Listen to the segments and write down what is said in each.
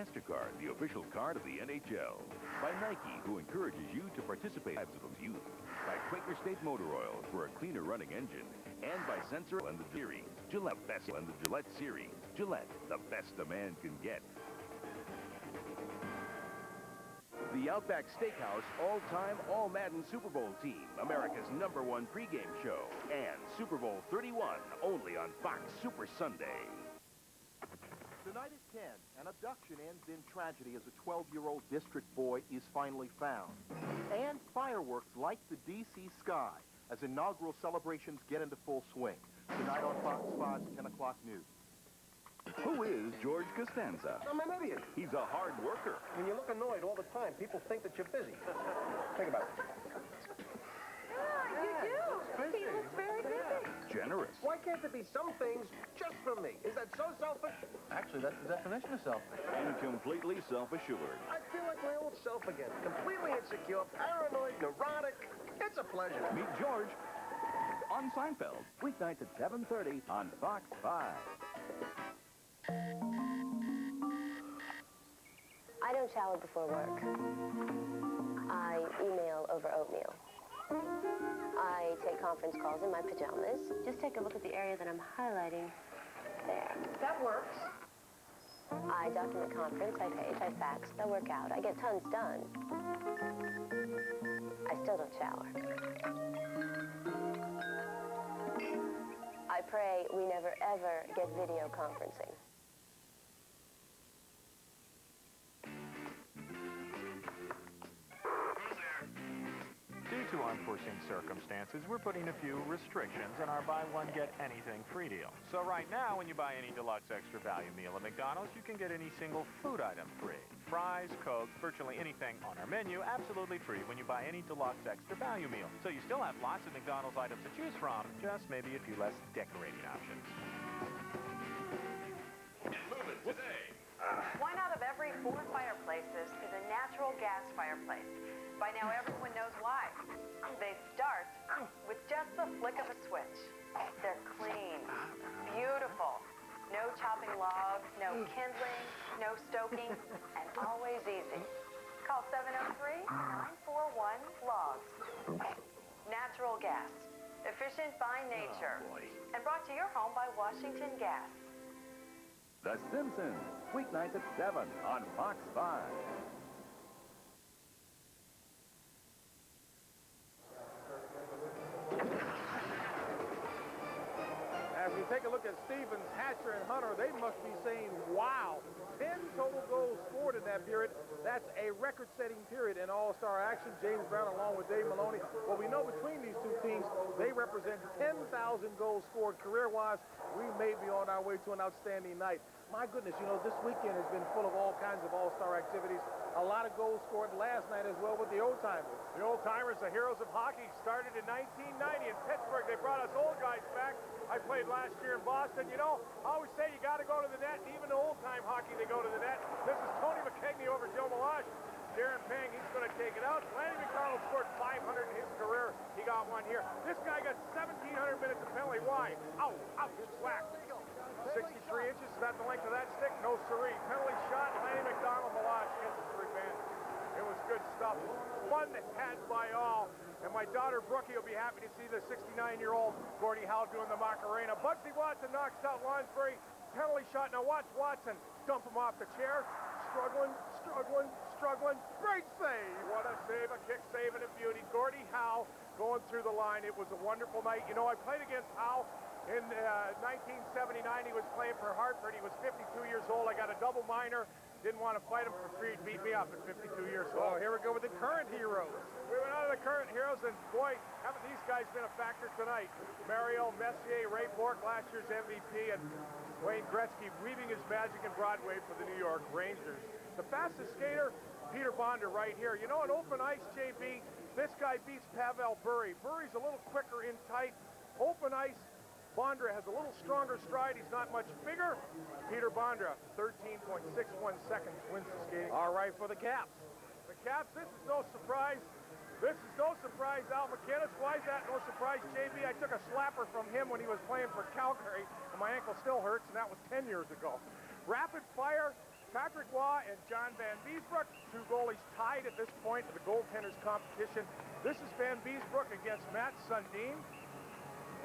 MasterCard, the official card of the NHL. By Nike, who encourages you to participate in the youth. By Quaker State Motor Oil for a cleaner running engine. And by Sensor and the series. Gillette Best and the Gillette series. Gillette, the best a man can get. The Outback Steakhouse all-time, all-Madden Super Bowl team, America's #1 pregame show, and Super Bowl 31, only on Fox Super Sunday. Tonight at 10, an abduction ends in tragedy as a 12-year-old district boy is finally found. And fireworks light the D.C. sky as inaugural celebrations get into full swing. Tonight on Fox 5's 10 o'clock news. Who is George Costanza? I'm an idiot. He's a hard worker. When you look annoyed all the time, people think that you're busy. Think about it. Yeah, you do. He looks very busy. Generous. Why can't there be some things just for me? Is that so selfish? Actually, that's the definition of selfish. And completely self-assured. I feel like my old self again. Completely insecure, paranoid, neurotic. It's a pleasure. Meet George on Seinfeld. Weeknights at 7:30 on Fox 5. I don't shower before work. I email over oatmeal. I take conference calls in my pajamas. Just take a look at the area that I'm highlighting there. That works. I document conference, I page, I fax, I work out. I get tons done. I still don't shower. I pray we never, ever get video conferencing. Due to unforeseen circumstances, we're putting a few restrictions on our buy one, get anything free deal. So right now, when you buy any deluxe extra value meal at McDonald's, you can get any single food item free. Fries, Coke, virtually anything on our menu, absolutely free when you buy any deluxe extra value meal. So you still have lots of McDonald's items to choose from, just maybe a few less decorating options. Move it today. One out of every 4 fireplaces is a natural gas fireplace. By now, everyone knows why. They start with just the flick of a switch. They're clean, beautiful. No chopping logs, no kindling, no stoking, and always easy. Call 703-941-LOGS. Natural gas. Efficient by nature. And brought to your home by Washington Gas. The Simpsons. Weeknights at 7 on Fox 5. As we take a look at Stevens, Hatcher, and Hunter, they must be saying, wow, 10 total goals scored in that period. That's a record-setting period in All-Star action. James Brown along with Dave Maloney. Well, we know between these two teams, they represent 10,000 goals scored career-wise. We may be on our way to an outstanding night. My goodness, you know, this weekend has been full of all kinds of All-Star activities. A lot of goals scored last night as well with the old-timers. The old-timers, the heroes of hockey, started in 1990 in Pittsburgh. They brought us old guys back. I played last year in Boston. You know, I always say you got to go to the net, and even the old-time hockey, they go to the net. This is Tony McKegney over Joe Malash. Darren Pang, he's going to take it out. Lanny McDonald scored 500 in his career. He got one here. This guy got 1,700 minutes of penalty. Why? Ow, ouch, whack. 63 inches, is that the length of that stick? No siree. Penalty shot, Lanny McDonald, Malash gets it for revenge. It was good stuff. Fun had by all. And my daughter Brookie will be happy to see the 69-year-old Gordie Howe doing the Macarena. Bugsy Watson knocks out Lonsbury. Penalty shot. Now watch Watson dump him off the chair. Struggling. Great save. What a save, a kick save, and a beauty. Gordie Howe going through the line. It was a wonderful night. You know, I played against Howe in 1979. He was playing for Hartford. He was 52 years old. I got a double minor. Didn't want to fight him for free. Beat me up at 52 years old. Oh, here we go with the current heroes. We went out of the current heroes, and boy, haven't these guys been a factor tonight. Mario Messier, Ray Bourque, last year's MVP, and Wayne Gretzky weaving his magic in Broadway for the New York Rangers. The fastest skater, Peter Bonder right here. You know, on open ice, JB, this guy beats Pavel Bure. Bury's a little quicker in tight. Open ice, Bondra has a little stronger stride. He's not much bigger. Peter Bondra, 13.61 seconds, wins the skating. All right, for the Caps. The Caps, this is no surprise. This is no surprise, Al McInnes. Why is that no surprise, JB? I took a slapper from him when he was playing for Calgary, and my ankle still hurts, and that was 10 years ago. Rapid fire, Patrick Waugh and John Van Beesbrook, two goalies tied at this point of the goaltenders competition. This is Van Beesbrook against Matt Sundin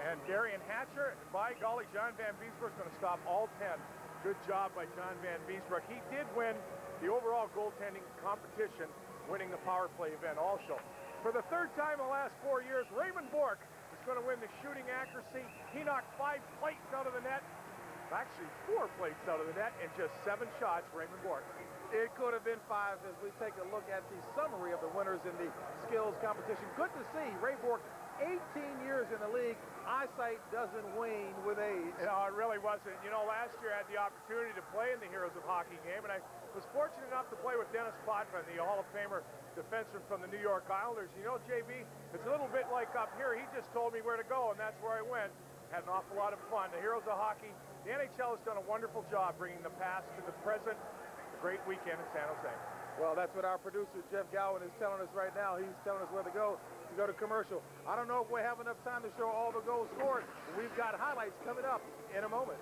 and Darian Hatcher. And by golly, John Van Beesbrook's going to stop all 10. Good job by John Van Beesbrook. He did win the overall goaltending competition, winning the power play event also. For the third time in the last 4 years, Raymond Bourque is going to win the shooting accuracy. He knocked 5 plates out of the net. Actually, 4 plates out of the net and just 7 shots, Raymond Bourque. It could have been 5 as we take a look at the summary of the winners in the skills competition. Good to see Ray Bourque, 18 years in the league. Eyesight doesn't wane with age. No, it really wasn't. You know, last year I had the opportunity to play in the Heroes of Hockey game, and I was fortunate enough to play with Dennis Potvin, the Hall of Famer defenseman from the New York Islanders. You know, JB, it's a little bit like up here. He just told me where to go, and that's where I went. Had an awful lot of fun. The Heroes of Hockey, the NHL has done a wonderful job bringing the past to the present. A great weekend in San Jose. Well, that's what our producer, Jeff Gowan, is telling us right now. He's telling us where to go to commercial. I don't know if we have enough time to show all the goals scored. We've got highlights coming up in a moment.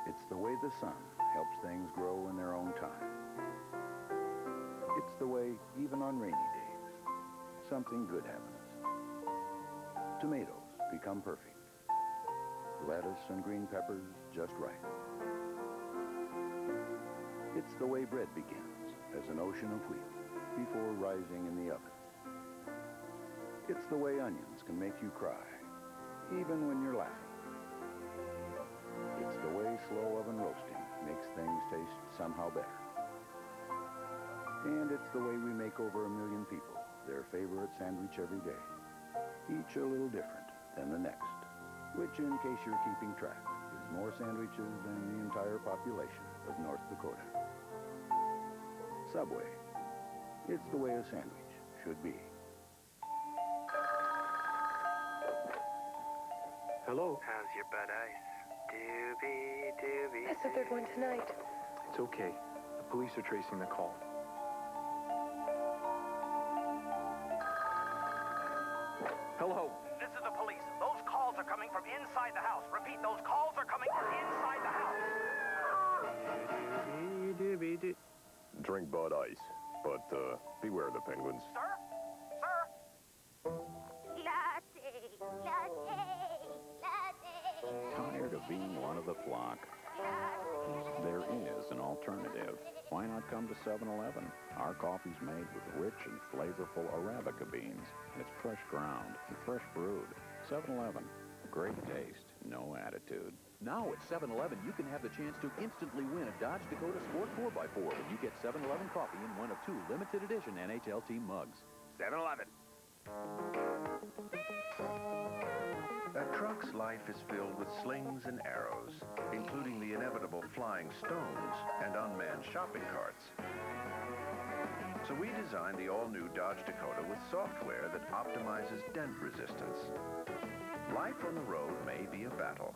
It's the way the sun helps things grow in their own time. It's the way, even on rainy days, something good happens. Tomatoes become perfect. Lettuce and green peppers just right. It's the way bread begins as an ocean of wheat before rising in the oven. It's the way onions can make you cry, even when you're laughing. It's the way slow oven roasting makes things taste somehow better. And it's the way we make over 1 million people their favorite sandwich every day, each a little different than the next, which, in case you're keeping track, is more sandwiches than the entire population of North Dakota. Subway. It's the way a sandwich should be. Hello. How's your butt ice? Doobie. That's the third one tonight. It's okay. The police are tracing the call. Hello. This is the police. Those calls are coming from inside the house. Repeat, those calls are coming from inside the house. Drink Bud Ice, but beware the penguins. Sir? Tired of being one of the flock? There is an alternative. Why not come to 7-Eleven? Our coffee's made with rich and flavorful Arabica beans, and it's fresh ground and fresh brewed. 7-Eleven. Great taste, no attitude. Now at 7-Eleven, you can have the chance to instantly win a Dodge Dakota Sport 4x4 when you get 7-Eleven coffee in one of 2 limited edition NHL team mugs. 7-Eleven. A truck's life is filled with slings and arrows, including the inevitable flying stones and unmanned shopping carts. So we designed the all-new Dodge Dakota with software that optimizes dent resistance. Life on the road may be a battle,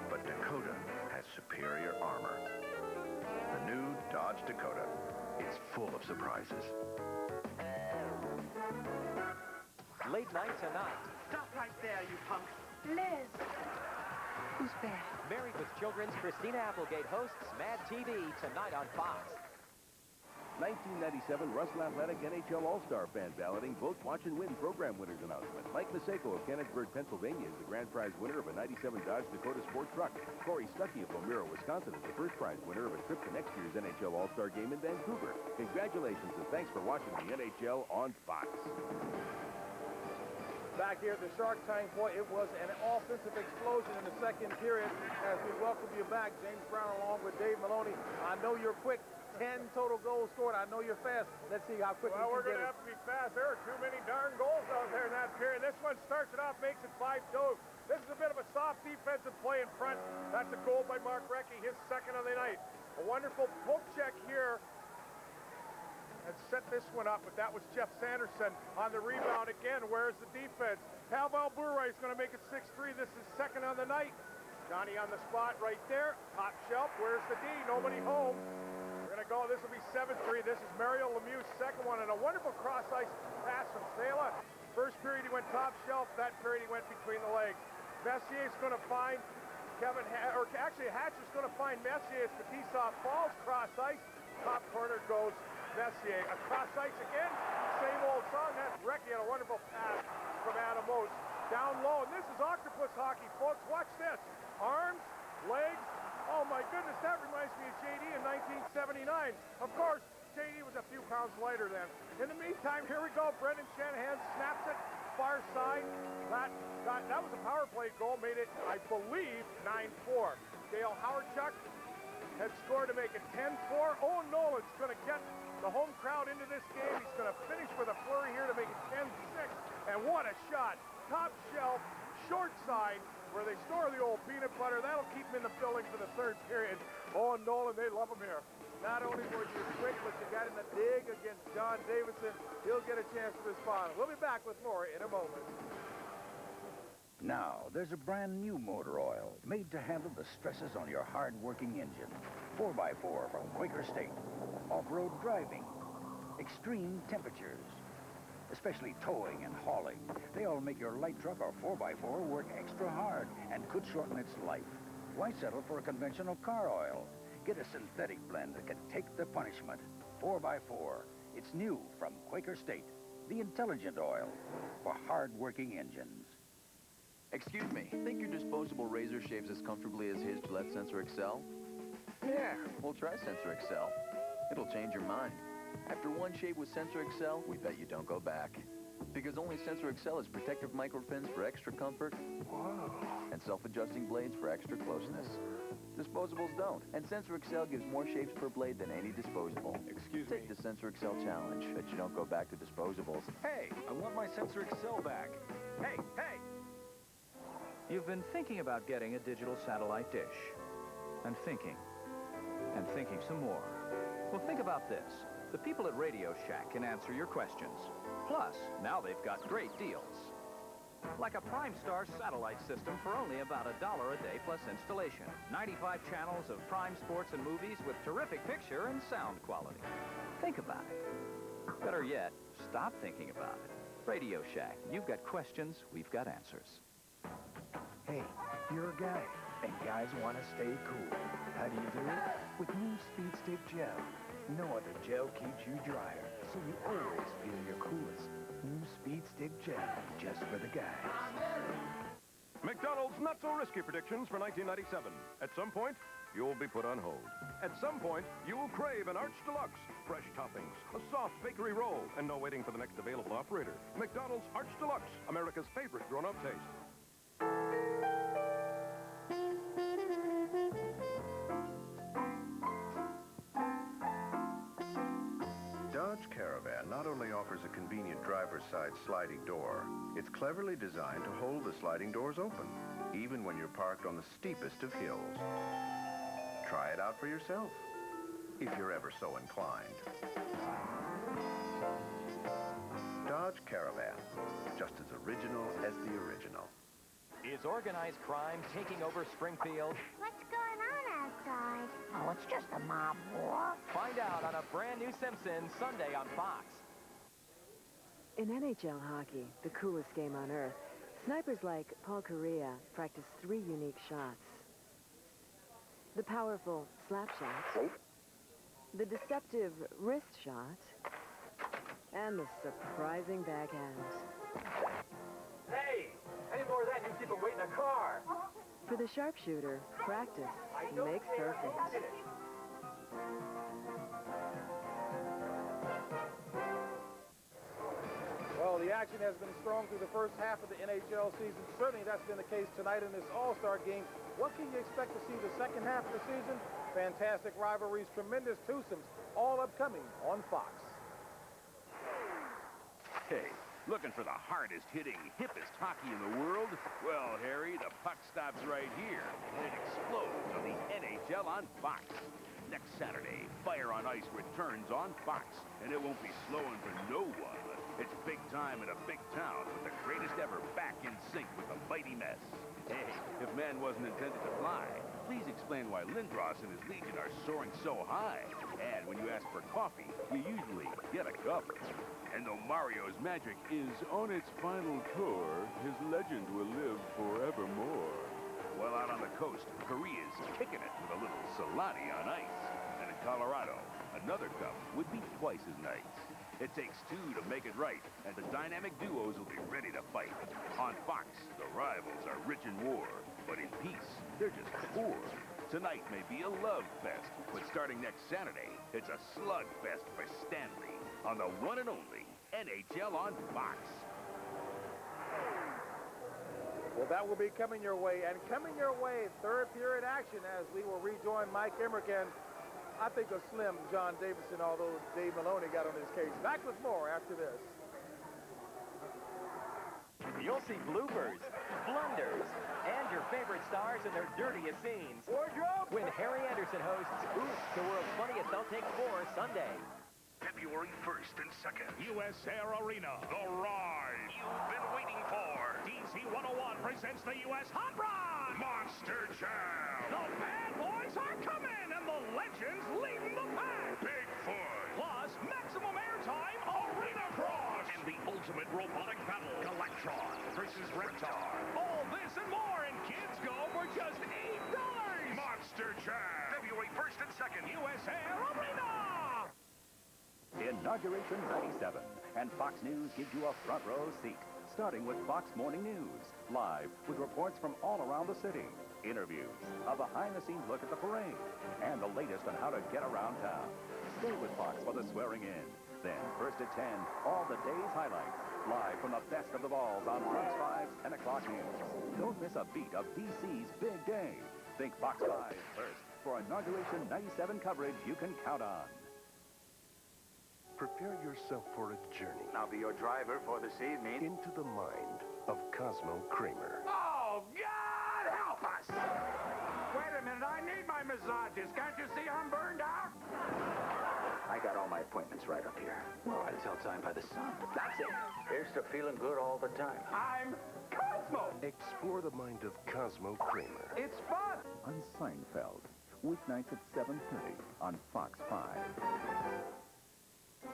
but Dakota has superior armor. The new Dodge Dakota is full of surprises. Late night tonight. Stop right there, you punk. Liz. Who's there? Married with Children's Christina Applegate hosts Mad TV tonight on Fox. 1997 Russell Athletic NHL All-Star Fan Balloting Vote, Watch, and Win program winners announcement. Mike Maseko of Kennettsburg, Pennsylvania is the grand prize winner of a 97 Dodge Dakota Sport Truck. Corey Stuckey of Bomiro, Wisconsin is the first prize winner of a trip to next year's NHL All-Star Game in Vancouver. Congratulations and thanks for watching the NHL on Fox. Back here at the Shark Tank, boy, it was an offensive explosion in the second period as we welcome you back. James Brown along with Dave Maloney. I know you're quick. 10 total goals scored. I know you're fast. Let's see how quick you Well, we're can going get to have to be fast. There are too many darn goals out there in that period. This one starts it off, makes it 5-2. This is a bit of a soft defensive play in front. That's a goal by Mark Recchi, his second of the night. A wonderful poke check here and set this one up, but that was Jeff Sanderson on the rebound again. Where's the defense? Pavel Bure is going to make it 6-3. This is second on the night. Johnny on the spot right there. Top shelf. Where's the D? Nobody home. We're going to go. This will be 7-3. This is Mario Lemieux's second one, and a wonderful cross-ice pass from Sela. First period he went top shelf. That period he went between the legs. Messier's going to find Hatcher's going to find Messier as Batista falls cross ice. Top corner goes Messier. Across ice again. Same old song. That's Recchi on a wonderful pass from Adam Oates. Down low, and this is octopus hockey, folks. Watch this. Arms, legs. Oh, my goodness, that reminds me of J.D. in 1979. Of course, J.D. was a few pounds lighter then. In the meantime, here we go. Brendan Shanahan snaps it. Far side. That was a power play goal. Made it, I believe, 9-4. Dale Howardchuk had scored to make it 10-4. Owen Nolan's going to get the home crowd into this game. He's going to finish with a flurry here to make it 10-6. And what a shot. Top shelf, short side, where they store the old peanut butter. That'll keep them in the building for the third period. Owen Nolan, they love him here. Not only were you quick, but you got in the dig against John Davidson. He'll get a chance to respond. We'll be back with more in a moment. Now, there's a brand new motor oil made to handle the stresses on your hard-working engine. 4x4 from Quaker State. Off-road driving. Extreme temperatures. Especially towing and hauling. They all make your light truck or 4x4 work extra hard and could shorten its life. Why settle for a conventional car oil? Get a synthetic blend that can take the punishment. 4x4. It's new from Quaker State. The intelligent oil for hard-working engines. Excuse me, think your disposable razor shaves as comfortably as his Gillette Sensor XL? Yeah, well, try Sensor XL. It'll change your mind. After one shave with Sensor XL, we bet you don't go back. Because only Sensor XL has protective microfins for extra comfort. Whoa. And self-adjusting blades for extra closeness. Disposables don't. And Sensor XL gives more shaves per blade than any disposable. Excuse me. Take the Sensor XL challenge. Bet you don't go back to disposables. Hey, I want my Sensor XL back. Hey, hey! You've been thinking about getting a digital satellite dish. And thinking some more. Well, think about this. The people at RadioShack can answer your questions. Plus, now they've got great deals. Like a Prime Star satellite system for only about $1 a day plus installation. 95 channels of Prime sports and movies with terrific picture and sound quality. Think about it. Better yet, stop thinking about it. RadioShack. You've got questions, we've got answers. Hey, you're a guy, and guys want to stay cool. How do you do it? With new Speed Stick Gel. No other gel keeps you drier, so you always feel your coolest. New Speed Stick Gel, just for the guys. McDonald's not-so-risky predictions for 1997. At some point, you'll be put on hold. At some point, you'll crave an Arch Deluxe. Fresh toppings, a soft bakery roll, and no waiting for the next available operator. McDonald's Arch Deluxe, America's favorite grown-up taste. Dodge Caravan not only offers a convenient driver's side sliding door, it's cleverly designed to hold the sliding doors open, even when you're parked on the steepest of hills. Try it out for yourself, if you're ever so inclined. Dodge Caravan, just as original as the original. Is organized crime taking over Springfield? What's going on outside? Oh, it's just a mob war. Find out on a brand new Simpsons Sunday on Fox. In NHL hockey, the coolest game on earth, snipers like Paul Correa practice 3 unique shots. The powerful slap shot, the deceptive wrist shot, and the surprising backhand. Hey! Any more of that, you keep away in the car. For the sharpshooter, practice makes perfect. Well, the action has been strong through the first half of the NHL season. Certainly that's been the case tonight in this All-Star game. What can you expect to see the second half of the season? Fantastic rivalries, tremendous twosomes, all upcoming on Fox. Hey, looking for the hardest-hitting, hippest hockey in the world? Well, Harry, the puck stops right here, and it explodes on the NHL on Fox. Next Saturday, Fire on Ice returns on Fox, and it won't be slowing for no one. It's big time in a big town with the greatest ever back in sync with the mighty mess. Hey, if man wasn't intended to fly, please explain why Lindros and his Legion are soaring so high. And when you ask for coffee, you usually get a cup. And though Mario's magic is on its final tour, his legend will live forevermore. While out on the coast, Korea's kicking it with a little salami on ice. And in Colorado, another cup would be twice as nice. It takes two to make it right, and the dynamic duos will be ready to fight. On Fox, the rivals are rich in war, but in peace, they're just poor. Tonight may be a love fest, but starting next Saturday, it's a slugfest for Stanley on the one and only NHL on Fox. Well, that will be coming your way. And coming your way, third period action as we will rejoin Mike Emmerich and I think a slim John Davidson, although Dave Maloney got on his case. Back with more after this. You'll see bloopers, blunders, and your favorite stars in their dirtiest scenes. Wardrobe! When Harry Anderson hosts Oops, the World's Funniest Outtakes 4 Sunday. February 1st and 2nd. U.S. Air Arena. The ride you've been waiting for. DC 101 presents the U.S. Hot Rod. Monster Jam. The bad boys are coming, and the legends leading the pack. Bigfoot. Plus, maximum airtime Arena Cross. And the ultimate robotic battle. Galactron versus Reptar. All this and more, and kids go for just $8. Monster Jam. February 1st and 2nd. U.S. Air Arena. Inauguration 97, and Fox News gives you a front row seat, starting with Fox Morning News, live with reports from all around the city, interviews, a behind-the-scenes look at the parade, and the latest on how to get around town. Stay with Fox for the swearing in. Then, first at 10, all the day's highlights, live from the best of the balls on Fox 5's 10 o'clock news. Don't miss a beat of DC's big day. Think Fox 5 first for Inauguration 97 coverage you can count on. Prepare yourself for a journey. I'll be your driver for this evening. Into the mind of Cosmo Kramer. Oh, God, help us! Wait a minute, I need my massages. Can't you see I'm burned out? I got all my appointments right up here. Well, I tell time by the sun. That's it. Here's to feeling good all the time. I'm Cosmo! Explore the mind of Cosmo Kramer. It's fun! On Seinfeld, weeknights at 7:30 on Fox 5.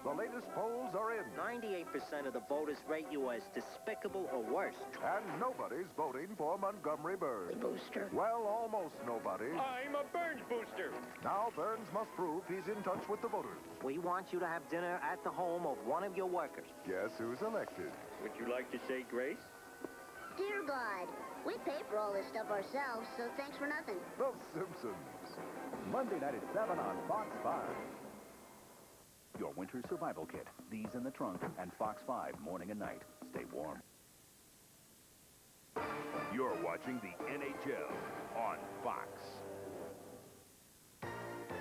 The latest polls are in. 98% of the voters rate you as despicable or worse. And nobody's voting for Montgomery Burns. Booster. Well, almost nobody. I'm a Burns booster. Now Burns must prove he's in touch with the voters. We want you to have dinner at the home of one of your workers. Guess who's elected? Would you like to say grace? Dear God, we pay for all this stuff ourselves, so thanks for nothing. The Simpsons. Monday night at 7 on Fox 5. Your winter survival kit, these in the trunk, and Fox 5 morning and night. Stay warm. You're watching the NHL on Fox.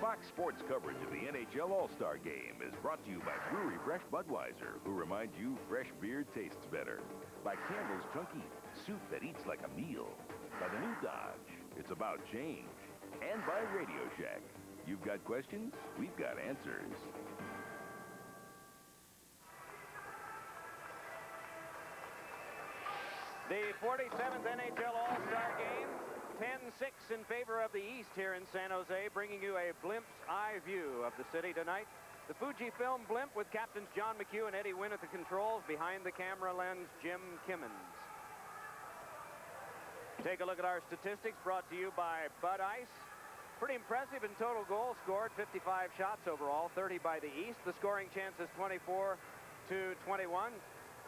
Fox Sports coverage of the NHL All-Star Game is brought to you by Brewery Fresh Budweiser, who reminds you fresh beer tastes better. By Campbell's Chunky, soup that eats like a meal. By the new Dodge, it's about change. And by RadioShack. You've got questions, we've got answers. The 47th NHL All-Star Game, 10-6 in favor of the East here in San Jose, bringing you a blimp's eye view of the city tonight. The Fujifilm blimp with captains John McHugh and Eddie Wynn at the controls. Behind the camera lens, Jim Kimmons. Take a look at our statistics brought to you by Bud Ice. Pretty impressive in total goals scored, 55 shots overall, 30 by the East. The scoring chances 24 to 21.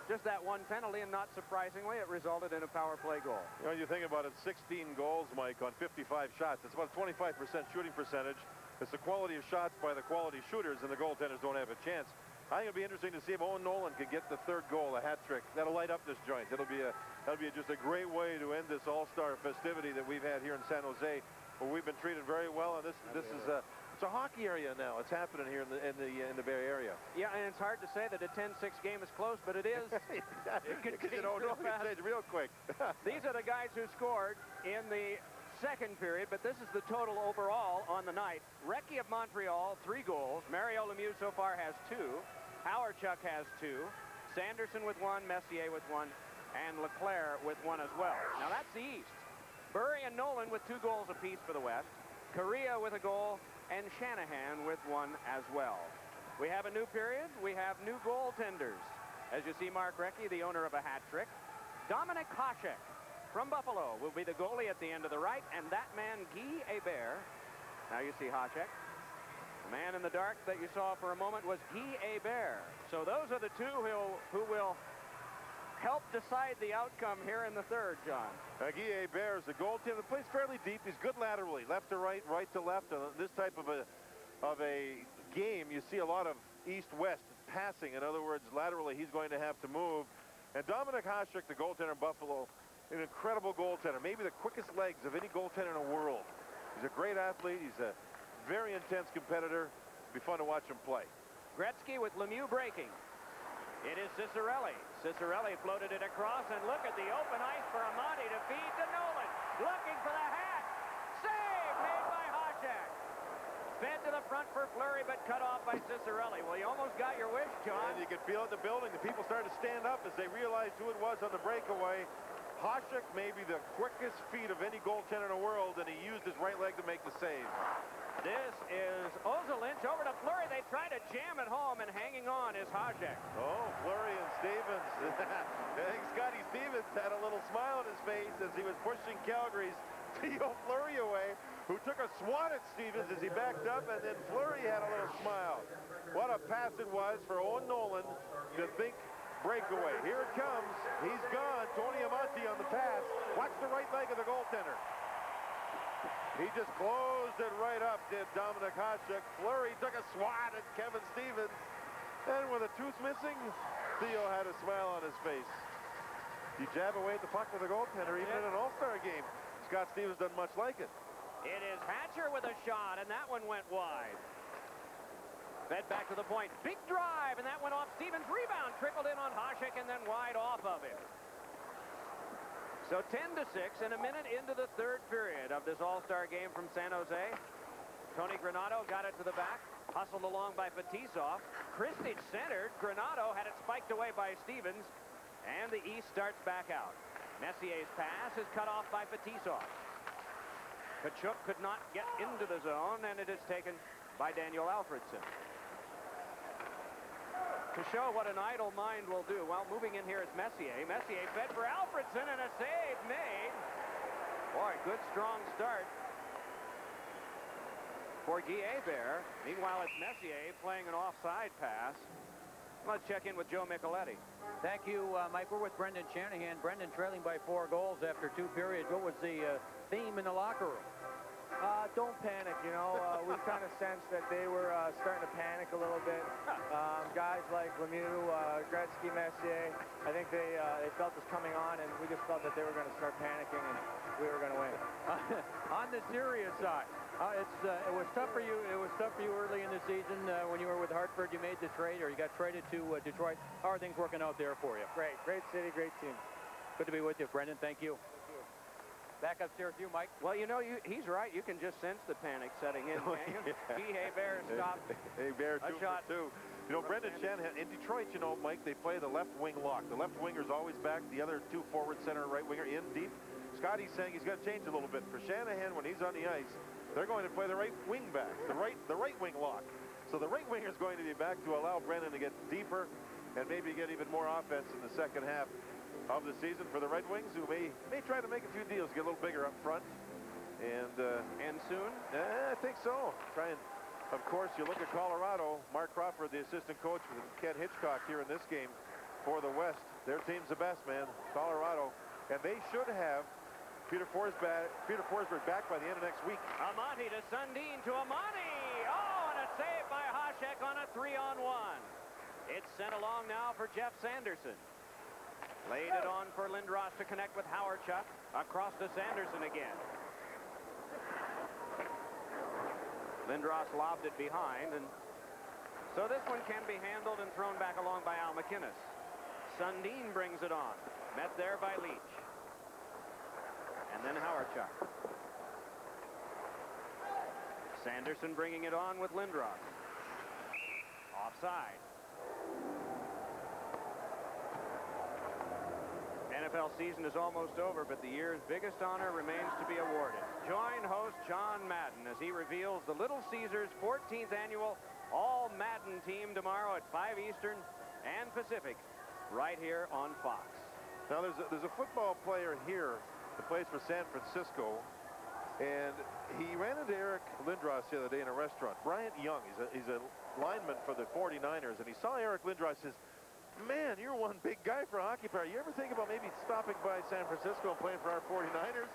Just that one penalty, and not surprisingly, it resulted in a power play goal. You know, you think about it, 16 goals, Mike, on 55 shots. It's about a 25% shooting percentage. It's the quality of shots by the quality shooters, and the goaltenders don't have a chance. I think it'll be interesting to see if Owen Nolan can get the third goal, a hat trick. That'll light up this joint. That'll be just a great way to end this all-star festivity that we've had here in San Jose, where we've been treated very well, and this is it's a hockey area now. It's happening here in the Bay Area. Yeah, and it's hard to say that a 10-6 game is close, but it is. It can change real quick. These are the guys who scored in the second period, but this is the total overall on the night. Recchi of Montreal, 3 goals. Mario Lemieux so far has 2. Hawerchuk has 2. Sanderson with 1, Messier with 1, and Leclerc with 1 as well. Now that's the East. Burry and Nolan with 2 goals apiece for the West. Correa with a goal, and Shanahan with 1 as well. We have a new period. We have new goaltenders. As you see, Mark Recchi, the owner of a hat trick. Dominic Hasek from Buffalo will be the goalie at the end of the right, and that man, Guy Hebert. Now you see Hasek. The man in the dark that you saw for a moment was Guy Hebert. So those are the two who will help decide the outcome here in the third, John. Guy Hebert is a goaltender that plays fairly deep. He's good laterally, left to right, right to left. This type of a game, you see a lot of east-west passing. In other words, laterally, he's going to have to move. And Dominic Hasek, the goaltender in Buffalo, an incredible goaltender, maybe the quickest legs of any goaltender in the world. He's a great athlete. He's a very intense competitor. It'll be fun to watch him play. Gretzky with Lemieux breaking. It is Cicerelli. Cicerelli floated it across, and look at the open ice for Amati to feed to Nolan. Looking for the hat. Save made by Hasek. Fed to the front for Fleury, but cut off by Cicerelli. Well, you almost got your wish, John. And you could feel it in the building. The people started to stand up as they realized who it was on the breakaway. Hasek may be the quickest feet of any goaltender in the world, and he used his right leg to make the save. This is Ozelinch over to Fleury. They try to jam it home, and hanging on is Hasek. Oh, Fleury and Stevens. I think Scotty Stevens had a little smile on his face as he was pushing Calgary's Theo Fleury away, who took a swat at Stevens as he backed up, and then Fleury had a little smile. What a pass it was for Owen Nolan to think breakaway. Here it comes. He's gone. Tony Amati on the pass. Watch the right leg of the goaltender. He just closed it right up, did Dominic Hasek. Fleury took a swat at Kevin Stevens. And with a tooth missing, Theo had a smile on his face. You jab away at the puck with the goaltender, even in an All-Star game. Scott Stevens doesn't much like it. It is Hatcher with a shot, and that one went wide. Fed back to the point. Big drive, and that went off Stevens. Rebound trickled in on Hasek and then wide off of him. So 10-6 and a minute into the third period of this All-Star game from San Jose. Tony Granato got it to the back. Hustled along by Fetisov. Kristich centered. Granato had it spiked away by Stevens. And the East starts back out. Messier's pass is cut off by Fetisov. Kachuk could not get into the zone, and it is taken by Daniel Alfredson. To show what an idle mind will do. Well, moving in here is Messier. Messier fed for Alfredson, and a save made. Boy, good strong start for Guy Hebert. Meanwhile, it's Messier playing an offside pass. Let's check in with Joe Micheletti. Thank you, Mike. We're with Brendan Shanahan. Brendan trailing by 4 goals after 2 periods. What was the theme in the locker room? Don't panic, you know. We kind of sensed that they were starting to panic a little bit. Guys like Lemieux, Gretzky, Messier, I think they felt this coming on, and we just felt that they were going to start panicking, and we were going to win. On the serious side, it was tough for you. It was tough for you early in the season when you were with Hartford. You made the trade, or you got traded to Detroit. How are things working out there for you? Great city, great team. Good to be with you, Brendan. Thank you. Back upstairs with you, Mike. Well, you know, he's right. You can just sense the panic setting in. Guy Hebert stopped. Hebert, 2 for 2. You know, Brendan Shanahan, in Detroit, you know, Mike, they play the left wing lock. The left winger's always back. The other 2 forward, center, right winger in deep. Scotty's saying he's got to change a little bit. For Shanahan, when he's on the ice, they're going to play the right wing back, the right wing lock. So the right winger is going to be back to allow Brendan to get deeper and maybe get even more offense in the second half of the season for the Red Wings, who may try to make a few deals, get a little bigger up front. And soon? I think so. Try and, of course, you look at Colorado. Mark Crawford, the assistant coach with Ken Hitchcock here in this game for the West. Their team's the best, man. Colorado. And they should have Peter Forsberg back by the end of next week. Amati to Sundin to Amati. Oh, and a save by Hasek on a 3-on-1. It's sent along now for Jeff Sanderson. Laid it on for Lindros to connect with Howardchuk. Across to Sanderson again. Lindros lobbed it behind, and so this one can be handled and thrown back along by Al McInnes. Sundin brings it on. Met there by Leach. And then Howardchuk. Sanderson bringing it on with Lindros. Offside. NFL season is almost over, but the year's biggest honor remains to be awarded. Join host John Madden as he reveals the Little Caesars 14th Annual all Madden team tomorrow at 5 Eastern and Pacific, right here on Fox. Now, there's a football player here that plays for San Francisco, and he ran into Eric Lindros the other day in a restaurant. Bryant Young, he's a lineman for the 49ers, and he saw Eric Lindros, says, man, you're one big guy for a hockey player. You ever think about maybe stopping by San Francisco and playing for our 49ers?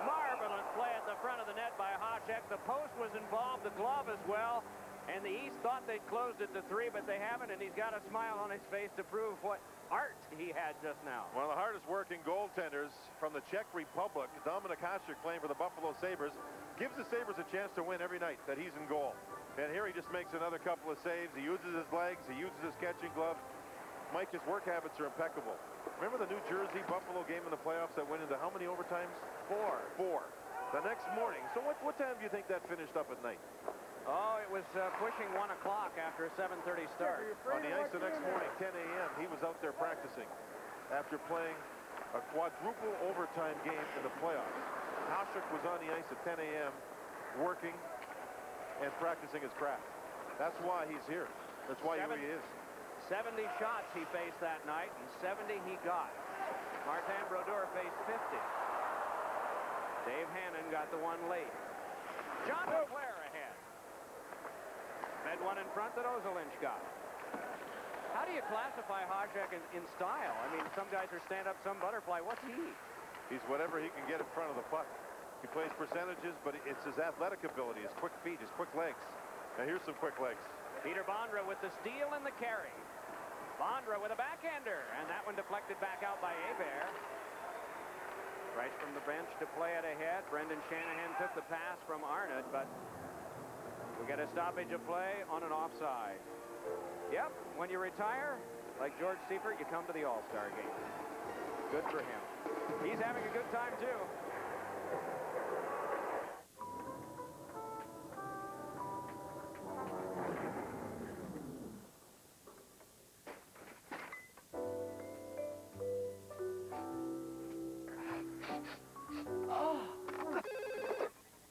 Marvelous play at the front of the net by Hasek. The post was involved, the glove as well. And the East thought they'd closed it to 3, but they haven't, and he's got a smile on his face to prove what art he had just now. One of the hardest working goaltenders from the Czech Republic, Dominik Hasek, playing for the Buffalo Sabres, gives the Sabres a chance to win every night that he's in goal. And here he just makes another couple of saves. He uses his legs, he uses his catching glove. Mike, his work habits are impeccable. Remember the New Jersey Buffalo game in the playoffs that went into how many overtimes? 4. The next morning. So what time do you think that finished up at night? Oh, it was pushing 1 o'clock after a 7:30 start. On the ice the next morning, 10 a.m., he was out there practicing after playing a quadruple overtime game in the playoffs. Hasek was on the ice at 10 a.m. working and practicing his craft. That's why he's here. That's why he is. 70 shots he faced that night, and 70 he got. Martin Brodeur faced 50. Dave Hannon got the one late. John LeClaire ahead. Fed one in front that Ozolinsh got. How do you classify Hasek in style? I mean, some guys are stand-up, some butterfly. What's he? He's whatever he can get in front of the puck. He plays percentages, but it's his athletic ability, his quick feet, his quick legs. Now here's some quick legs. Peter Bondra with the steal and the carry. Bondra with a backhander, and that one deflected back out by Hebert. Right from the bench to play it ahead. Brendan Shanahan took the pass from Arnott, but we get a stoppage of play on an offside. Yep, when you retire, like George Seifert, you come to the All-Star Game. Good for him. He's having a good time, too.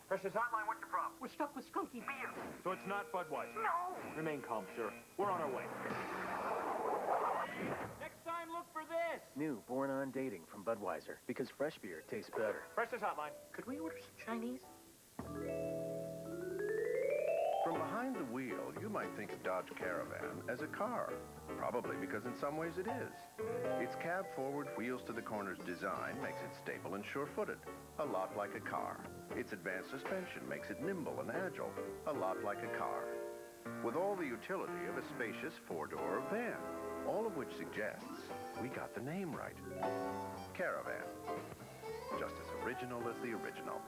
Precious Hotline, what's your problem? We're stuck with skunky beer. So it's not Budweiser? No. Remain calm, sir. We're on our way. Next time, look for this. New Born on Dating from Budweiser, because fresh beer tastes better. Precious Hotline. Could we order some Chinese? From behind the wheel, you might think of Dodge Caravan as a car. Probably because in some ways it is. Its cab-forward, wheels-to-the-corners design makes it stable and sure-footed, a lot like a car. Its advanced suspension makes it nimble and agile, a lot like a car. With all the utility of a spacious four-door van, all of which suggests we got the name right. Caravan. Just as original as the original.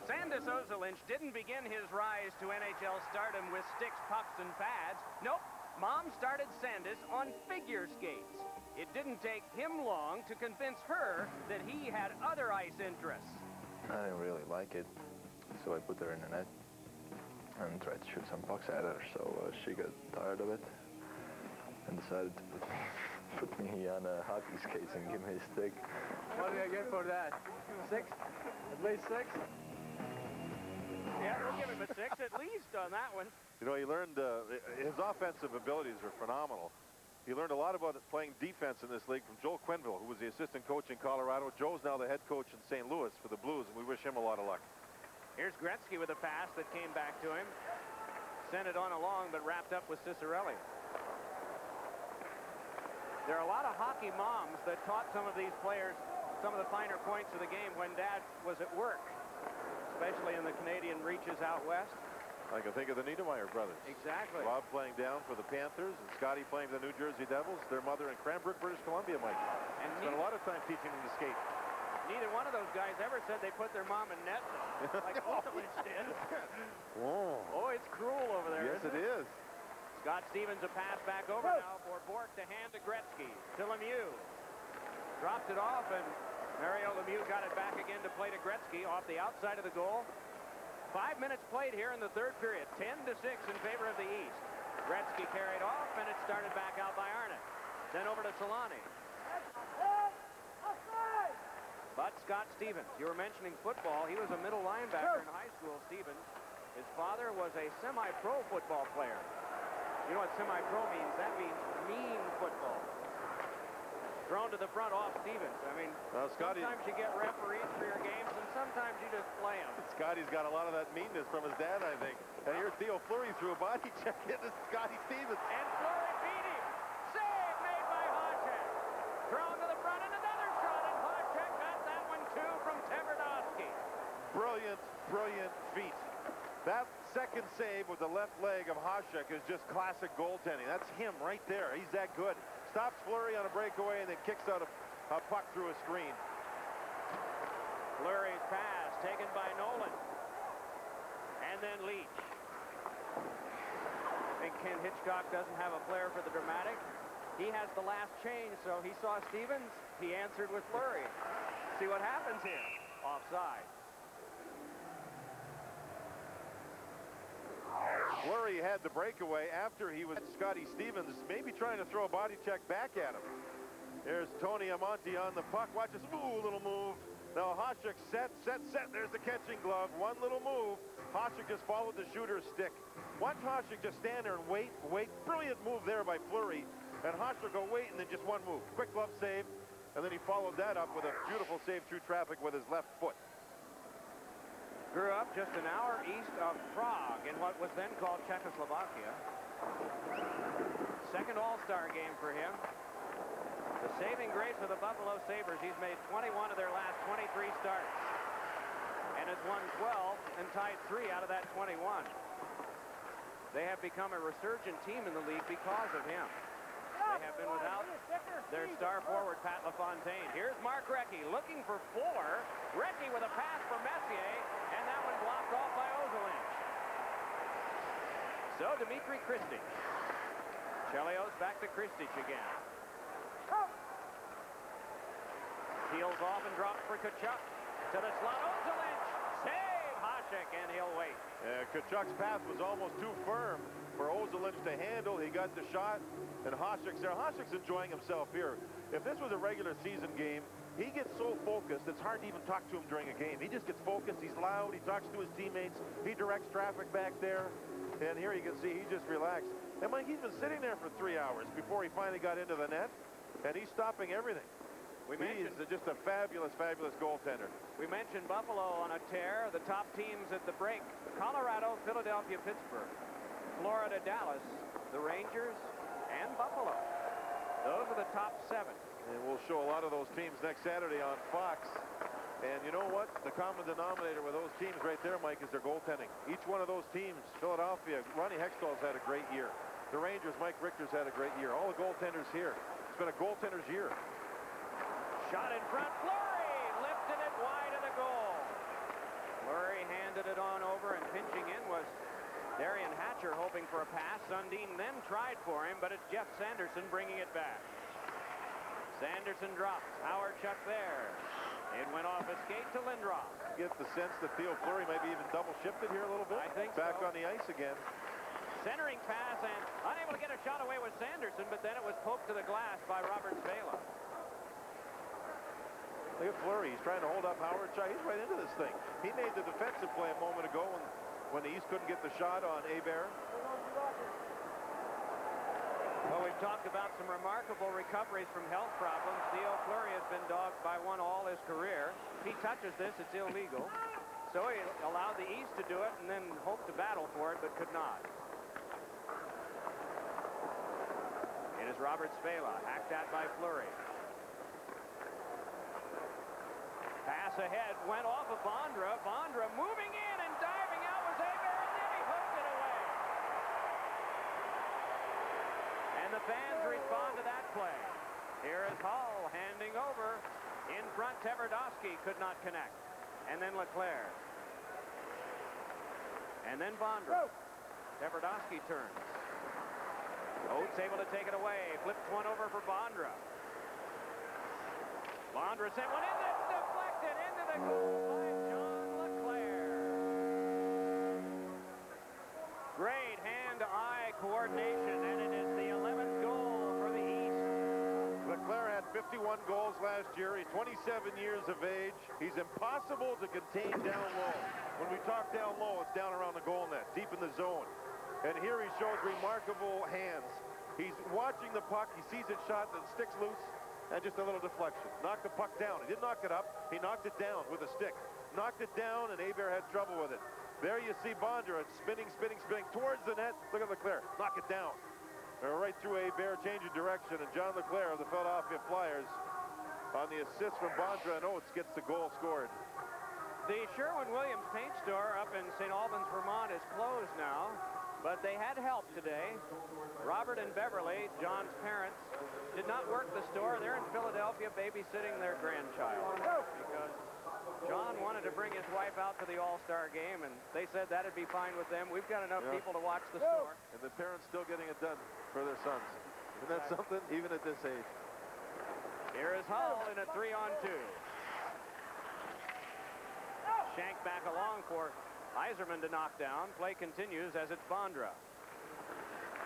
Sandis Ozolinsh didn't begin his rise to NHL stardom with sticks, pucks, and pads. Nope, Mom started Sandis on figure skates. It didn't take him long to convince her that he had other ice interests. I didn't really like it, so I put her in the net and tried to shoot some pucks at her, so she got tired of it and decided to put me on hockey skates and give me a stick. What did I get for that? 6? At least 6? Yeah, we'll give him a 6 at least on that one. You know, he learned his offensive abilities are phenomenal. He learned a lot about playing defense in this league from Joel Quenneville, who was the assistant coach in Colorado. Joe's now the head coach in St. Louis for the Blues, and we wish him a lot of luck. Here's Gretzky with a pass that came back to him. Sent it on along, but wrapped up with Cicerelli. There are a lot of hockey moms that taught some of these players some of the finer points of the game when Dad was at work, especially in the Canadian reaches out west. I can think of the Niedermeyer brothers. Exactly. Rob playing down for the Panthers and Scotty playing for the New Jersey Devils. Their mother in Cranbrook, British Columbia, Mike. And spent a lot of time teaching them to skate. Neither one of those guys ever said they put their mom in net, though, like Ozolinsh did. Whoa. Oh, it's cruel over there. Yes, it is. Scott Stevens a pass back over now for Bork to hand to Gretzky. To Lemieux. Dropped it off, and Mario Lemieux got it back again to play to Gretzky off the outside of the goal. 5 minutes played here in the third period. 10-6 in favor of the East. Gretzky carried off, and it started back out by Arnott. Then over to Solani. But Scott Stevens, you were mentioning football. He was a middle linebacker in high school, Stevens. His father was a semi-pro football player. You know what semi-pro means? That means mean football. Thrown to the front off Stevens. I mean, sometimes you get referees for your games, and sometimes you just play them. Scotty's got a lot of that meanness from his dad, I think. And here's Theo Fleury threw a body check into Scotty Stevens. And Fleury beat him. Save made by Hajek. Thrown to the front and another shot, and Hajek got that one too from Tverdovsky. Brilliant, brilliant feat. That second save with the left leg of Hajek is just classic goaltending. That's him right there. He's that good. Stops Fleury on a breakaway and then kicks out a puck through a screen. Fleury's pass taken by Nolan. And then Leach. I think Ken Hitchcock doesn't have a flair for the dramatic. He has the last change, so he saw Stevens. He answered with Fleury. See what happens here. Offside. Fleury had the breakaway after he was Scotty Stevens, maybe trying to throw a body check back at him. Here's Tony Amonte on the puck. Watch this little move. Now Hajek set. There's the catching glove. One little move. Hajek just followed the shooter's stick. Watch Hajek just stand there and wait. Brilliant move there by Fleury. And Hajek go wait and then just one move. Quick glove save. And then he followed that up with a beautiful save through traffic with his left foot. Grew up just an hour east of Prague in what was then called Czechoslovakia. Second All-Star game for him. The saving grace of the Buffalo Sabres, he's made 21 of their last 23 starts. And has won 12 and tied 3 out of that 21. They have become a resurgent team in the league because of him. They have been without their star forward, Pat LaFontaine. Here's Mark Recchi looking for Fuller. Recchi with a pass for Messier, and that one blocked off by Ozolinsh. So Dmitry Kristich. Chelios back to Kristich again. Peels off and drops for Tkachuk. To the slot, Ozolinsh. Save Hajek, and he'll wait. Tkachuk's pass was almost too firm for Ozolinsh to handle. He got the shot, and Hajek's there. Hajek's enjoying himself here. If this was a regular season game, he gets so focused, it's hard to even talk to him during a game. He just gets focused. He's loud. He talks to his teammates. He directs traffic back there. And here you can see he just relaxed. And Mike, he's been sitting there for 3 hours before he finally got into the net, and he's stopping everything. He's just a fabulous, fabulous goaltender. We mentioned Buffalo on a tear. The top teams at the break: Colorado, Philadelphia, Pittsburgh, Florida, Dallas, the Rangers, and Buffalo. Those are the top 7. And we'll show a lot of those teams next Saturday on Fox. And you know what? The common denominator with those teams right there, Mike, is their goaltending. Each one of those teams, Philadelphia, Ronnie Hextall's had a great year. The Rangers, Mike Richter's had a great year. All the goaltenders here. It's been a goaltender's year. Shot in front, Fleury lifted it wide of the goal. Fleury handed it on over, and pinching in was Darian Hatcher, hoping for a pass. Sundin then tried for him, but it's Jeff Sanderson bringing it back. Sanderson drops. Howard Chuck there. It went off a skate to Lindros. You get the sense that Theo Fleury maybe even double shifted here a little bit. I think back so. On the ice again. Centering pass, and unable to get a shot away with Sanderson, but then it was poked to the glass by Robert Svela. Look at Fleury. He's trying to hold up Howard Chuck. He's right into this thing. He made the defensive play a moment ago when the East couldn't get the shot on Hebert. Well, we've talked about some remarkable recoveries from health problems. Theo Fleury has been dogged by one all his career. If he touches this, it's illegal. So he allowed the East to do it and then hoped to battle for it, but could not. It is Robert Svela, hacked at by Fleury. Pass ahead, went off of Bondra. Bondra moving in and diving out was Hebert, and then he hooked it away. And the fans respond to that play. Here is Hull handing over. In front, Tverdovsky could not connect. And then Leclerc. And then Bondra. Tverdovsky turns. Oates able to take it away. Flips one over for Bondra. Bondra sent one in that's deflected into the goal by John Leclerc. Great hand-to-eye coordination, and it is the 11th goal for the East. Leclerc had 51 goals last year. He's 27 years of age. He's impossible to contain down low. When we talk down low, it's down around the goal net, deep in the zone. And here he shows remarkable hands. He's watching the puck. He sees it shot that sticks loose, and just a little deflection. Knocked the puck down. He didn't knock it up. He knocked it down with a stick. Knocked it down, and Hebert had trouble with it. There you see Bondra spinning towards the net. Look at Leclerc. Knock it down. Right through Hebert, changing direction, and John Leclerc of the Philadelphia Flyers on the assist from Bondra, and Oates gets the goal scored. The Sherwin-Williams paint store up in St. Albans, Vermont is closed now, but they had help today. Robert and Beverly, John's parents, did not work the store. They're in Philadelphia babysitting their grandchild because John wanted to bring his wife out to the All-Star Game, and they said that'd be fine with them. We've got enough people to watch the store. And the parents still getting it done for their sons. Isn't that something, even at this age? Here is Hull in a 3-on-2. Shank back along for Yzerman to knock down. Play continues as it's Bondra.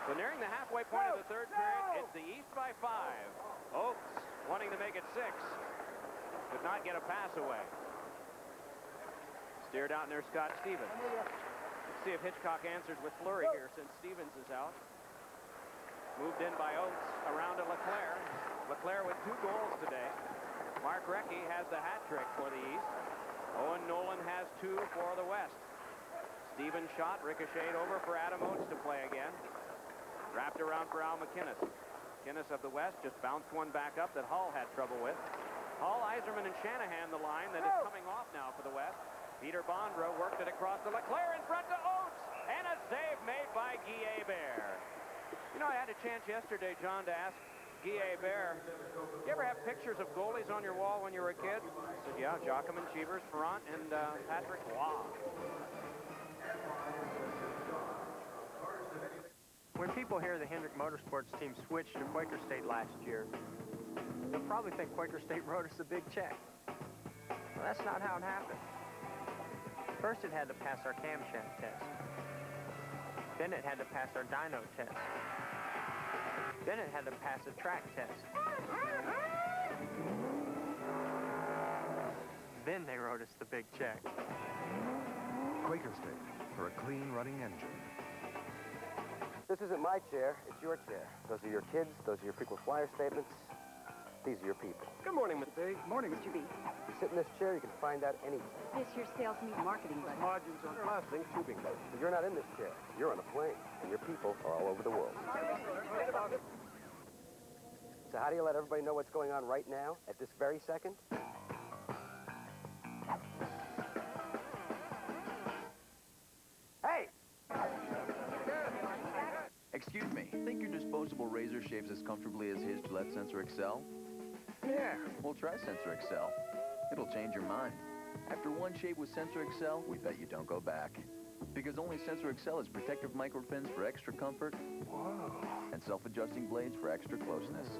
So nearing the halfway point of the third period, it's the East by 5. Oates wanting to make it 6. Could not get a pass away. Steered out near Scott Stevens. Let's see if Hitchcock answers with Fleury here since Stevens is out. Moved in by Oates around to Leclerc. Leclerc with 2 goals today. Mark Recchi has the hat trick for the East. Owen Nolan has 2 for the West. Stevens shot, ricocheted over for Adam Oates to play again. Wrapped around for Al McInnes. McInnes of the West just bounced one back up that Hull had trouble with. Hull, Yzerman, and Shanahan the line that is coming off now for the West. Peter Bondra worked it across to Leclerc in front to Oates. And a save made by Guy Hebert. You know, I had a chance yesterday, John, to ask Guy Hebert, you ever have pictures of goalies on your wall when you were a kid? I said, yeah, Jacquemin, Cheevers, Ferrant, and Patrick Waugh. When people hear the Hendrick Motorsports team switched to Quaker State last year, they'll probably think Quaker State wrote us a big check. Well, that's not how it happened. First, it had to pass our camshaft test. Then it had to pass our dyno test. Then it had to pass a track test. Then they wrote us the big check. Quaker State, for a clean running engine. This isn't my chair, it's your chair. Those are your kids, those are your frequent flyer statements. These are your people. Good morning, Mr. B. Morning, Mr. B. You sit in this chair, you can find out anything. This your sales meet marketing budget. Margins on Last thing, tubing. But you're not in this chair. You're on a plane, and your people are all over the world. So how do you let everybody know what's going on right now, at this very second? Hey! Excuse me, think your disposable razor shaves as comfortably as his Gillette Sensor XL? Yeah, well try Sensor XL. It'll change your mind. After one shave with Sensor XL, we bet you don't go back. Because only Sensor XL has protective microfins for extra comfort. Whoa. And self-adjusting blades for extra closeness.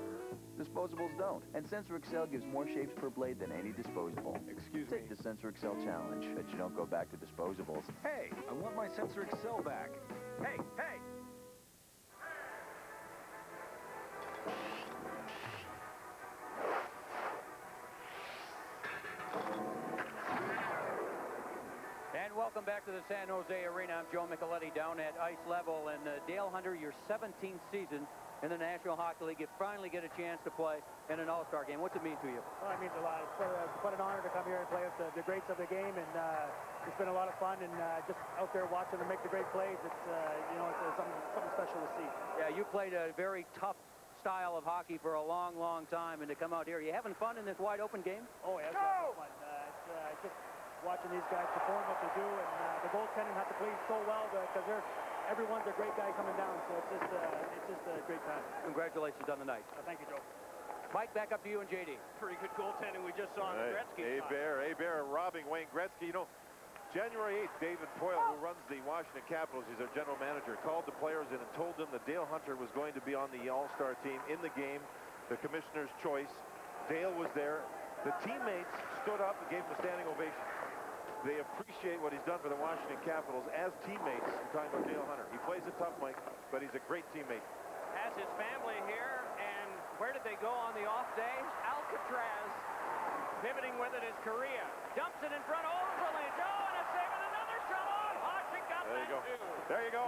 Disposables don't. And Sensor XL gives more shaves per blade than any disposable. Excuse me. Take the Sensor XL challenge. Bet you don't go back to disposables. Hey, I want my Sensor XL back. Hey, hey! And welcome back to the San Jose Arena. I'm Joe Micheletti down at ice level. And Dale Hunter, your 17th season in the National Hockey League. You finally get a chance to play in an All-Star game. What's it mean to you? Well, it means a lot. It's quite an honor to come here and play with the greats of the game. And it's been a lot of fun. And just out there watching them make the great plays, it's, it's something special to see. Yeah, you played a very tough style of hockey for a long, long time. And to come out here, you having fun in this wide-open game? Oh, yeah, it's a lot of fun. It's just watching these guys perform what they do, and the goaltending have to play so well because everyone's a great guy coming down, so it's just a great time. Congratulations on the night. Thank you, Joe. Mike, back up to you and JD. Pretty good goaltending we just saw on the Gretzky side. Hebert robbing Wayne Gretzky. You know, January 8th, David Poyle, who runs the Washington Capitals, he's their general manager, called the players in and told them that Dale Hunter was going to be on the All-Star team in the game, the commissioner's choice. Dale was there. The teammates stood up and gave him a standing ovation. They appreciate what he's done for the Washington Capitals as teammates. I'm talking about Dale Hunter. He plays it tough, Mike, but he's a great teammate. Has his family here, and Where did they go on the off day? Alcatraz. Pivoting with it is Correa. Dumps it in front of Ozolin. Oh, and a save and another shot on. Hasek got There you go. There you go.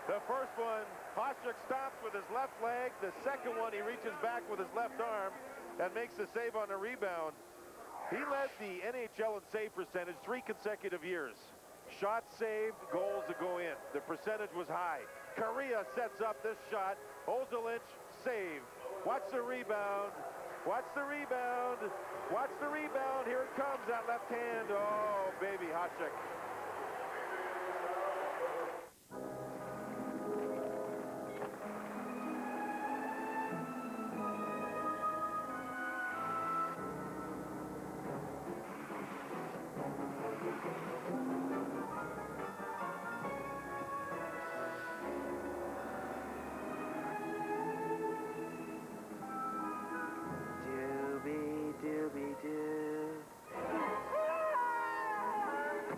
The first one, Hasek stops with his left leg. The second one, he reaches back with his left arm and makes the save on the rebound. He led the NHL in save percentage 3 consecutive years. Shots saved, goals to go in. The percentage was high. Correa sets up this shot. Ozolin save. Watch the rebound. Watch the rebound. Watch the rebound. Here it comes, that left hand. Oh, baby, Hasek.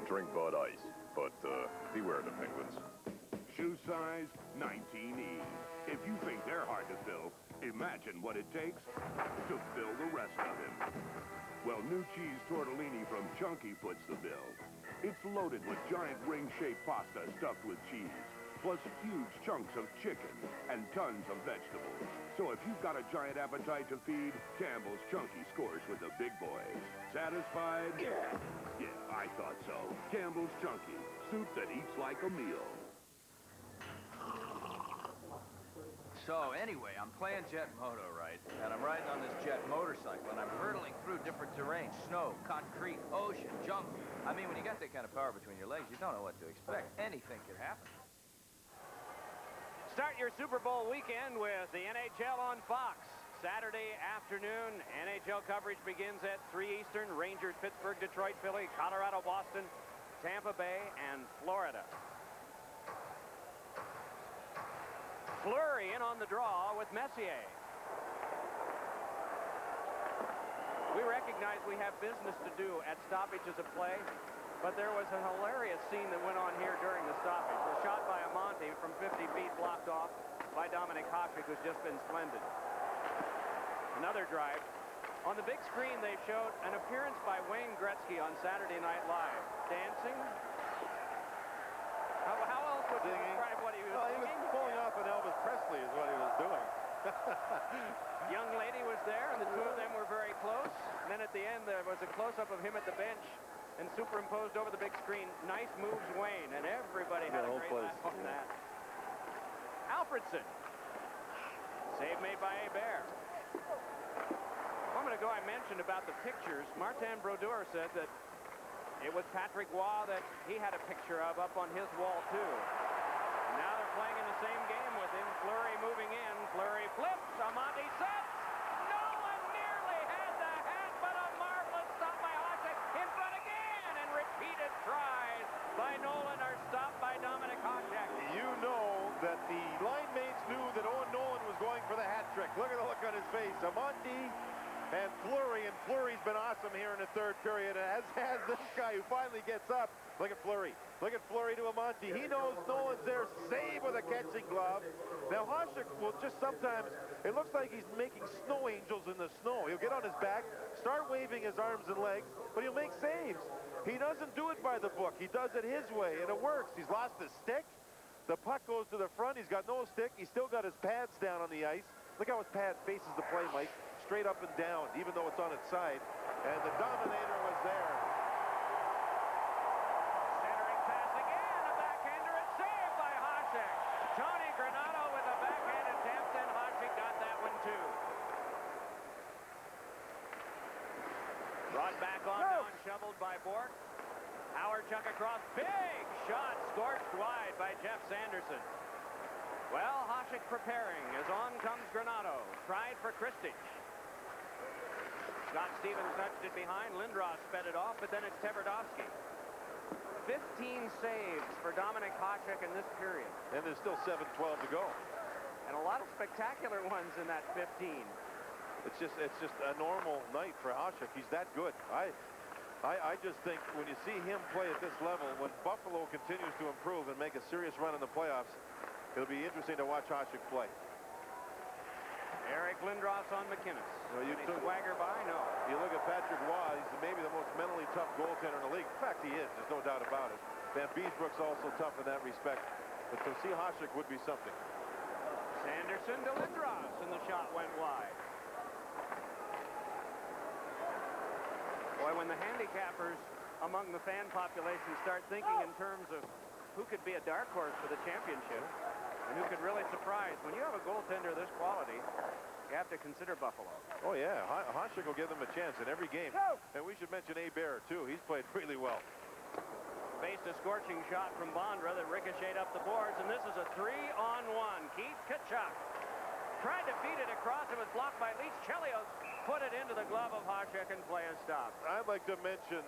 Drink Bud Ice, but beware the penguins. Shoe size 19E. If you think they're hard to fill, imagine what it takes to fill the rest of him. Well, new cheese tortellini from Chunky foots the bill. It's loaded with giant ring-shaped pasta stuffed with cheese, plus huge chunks of chicken and tons of vegetables. So if you've got a giant appetite to feed, Campbell's Chunky scores with the big boys. Satisfied? Yeah, I thought so. Campbell's Chunky, soup that eats like a meal. So anyway, I'm playing jet moto, right? And I'm riding on this jet motorcycle, and I'm hurtling through different terrain: snow, concrete, ocean, jungle. I mean, when you got that kind of power between your legs, you don't know what to expect. Anything could happen. Start your Super Bowl weekend with the NHL on Fox. Saturday afternoon, NHL coverage begins at 3 Eastern. Rangers, Pittsburgh, Detroit, Philly, Colorado, Boston, Tampa Bay, and Florida. Fleury in on the draw with Messier. We recognize we have business to do at stoppages of play, but there was a hilarious scene that went on here during the stoppage. A shot by Amante from 50 feet blocked off by Dominic Hasek, who's just been splendid. Another drive. On the big screen, they showed an appearance by Wayne Gretzky on Saturday Night Live. Dancing. How else would you describe what he was doing? He was pulling off an Elvis Presley is what he was doing. Young lady was there, and the two of them were very close. And then at the end, there was a close-up of him at the bench and superimposed over the big screen. Nice moves, Wayne, and everybody had a great laugh on that. Alfredson. Save made by Hebert. A moment ago, I mentioned about the pictures. Martin Brodeur said that it was Patrick Waugh that he had a picture of up on his wall, too. And now they're playing in the same game with him. Fleury moving in. Fleury flips. Amante sets. Nolan nearly had the hat, but a marvelous stop by Hasek. In front again, and repeated tries by Nolan are stopped by Dominic Hasek. You know that the line mates knew that Owen Nolan was going for the hat trick. Look at the look on his face. Amante and Fleury's been awesome here in the third period, as has this guy who finally gets up. Look at Fleury. Look at Fleury to Amante. He knows Nolan's there. Save with a catching glove. Now Hasek will just sometimes, it looks like he's making snow angels in the snow. He'll get on his back, start waving his arms and legs, but he'll make saves. He doesn't do it by the book. He does it his way, and it works. He's lost his stick. The puck goes to the front. He's got no stick. He's still got his pads down on the ice. Look how his pad faces the play, Mike. Straight up and down, even though it's on its side. And the Dominator was there. Centering pass again, a backhander, and saved by Hasek. Tony Granato with a backhand attempt, and Hasek got that one too. Brought back on down, shoveled by Bork. Howard Chuck across, big shot, scorched wide by Jeff Sanderson. Well, Hasek preparing as on comes Granato. Tried for Kristich. Scott Stevens nudged it behind. Lindros sped it off, but then it's Tverdovsky. 15 saves for Dominic Hasek in this period. And there's still 7:12 to go. And a lot of spectacular ones in that 15. It's just a normal night for Hasek. He's that good. I just think when you see him play at this level, when Buffalo continues to improve and make a serious run in the playoffs, it'll be interesting to watch Hasek play. Eric Lindros on McInnes. So you Did he swagger by? No. You look at Patrick Waugh, he's maybe the most mentally tough goaltender in the league. In fact, he is. There's no doubt about it. Van Beesbrook's also tough in that respect. But to see Hasek would be something. Sanderson to Lindros, and the shot went wide. Boy, when the handicappers among the fan population start thinking in terms of who could be a dark horse for the championship and who could really surprise, when you have a goaltender of this quality, you have to consider Buffalo. Oh, yeah. Hasek will give them a chance in every game. And we should mention Bear, too. He's played really well. Faced a scorching shot from Bondra that ricocheted up the boards, and this is a 3-on-1. Keith Tkachuk tried to feed it across. It was blocked by Leach. Chelios put it into the glove of Hasek and play and stop. I'd like to mention